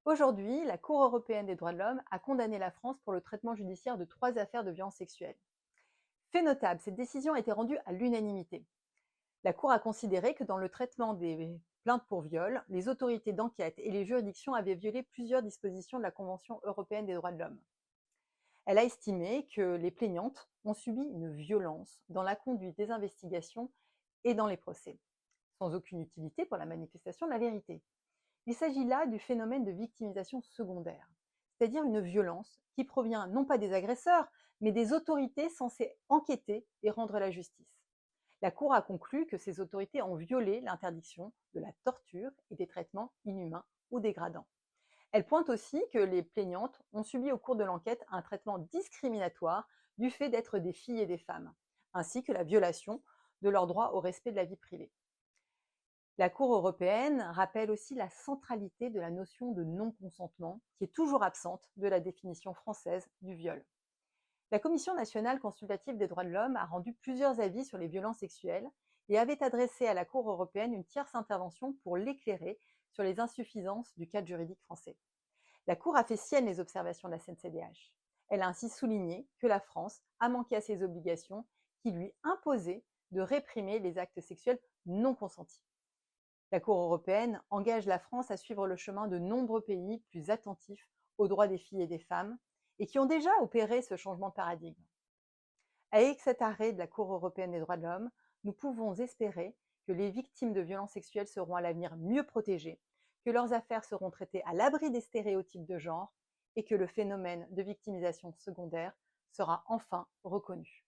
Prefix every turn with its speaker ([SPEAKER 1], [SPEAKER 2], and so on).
[SPEAKER 1] Aujourd'hui, la Cour européenne des droits de l'homme a condamné la France pour le traitement judiciaire de 3 affaires de violences sexuelles. Fait notable, cette décision a été rendue à l'unanimité. La Cour a considéré que dans le traitement des plaintes pour viol, les autorités d'enquête et les juridictions avaient violé plusieurs dispositions de la Convention européenne des droits de l'homme. Elle a estimé que les plaignantes ont subi une violence dans la conduite des investigations et dans les procès, sans aucune utilité pour la manifestation de la vérité. Il s'agit là du phénomène de victimisation secondaire, c'est-à-dire une violence qui provient non pas des agresseurs, mais des autorités censées enquêter et rendre la justice. La Cour a conclu que ces autorités ont violé l'interdiction de la torture et des traitements inhumains ou dégradants. Elle pointe aussi que les plaignantes ont subi au cours de l'enquête un traitement discriminatoire du fait d'être des filles et des femmes, ainsi que la violation de leur droit au respect de la vie privée. La Cour européenne rappelle aussi la centralité de la notion de non-consentement, qui est toujours absente de la définition française du viol. La Commission nationale consultative des droits de l'homme a rendu plusieurs avis sur les violences sexuelles et avait adressé à la Cour européenne une tierce intervention pour l'éclairer sur les insuffisances du cadre juridique français. La Cour a fait sienne les observations de la CNCDH. Elle a ainsi souligné que la France a manqué à ses obligations qui lui imposaient de réprimer les actes sexuels non consentis. La Cour européenne engage la France à suivre le chemin de nombreux pays plus attentifs aux droits des filles et des femmes et qui ont déjà opéré ce changement de paradigme. Avec cet arrêt de la Cour européenne des droits de l'homme, nous pouvons espérer que les victimes de violences sexuelles seront à l'avenir mieux protégées, que leurs affaires seront traitées à l'abri des stéréotypes de genre et que le phénomène de victimisation secondaire sera enfin reconnu.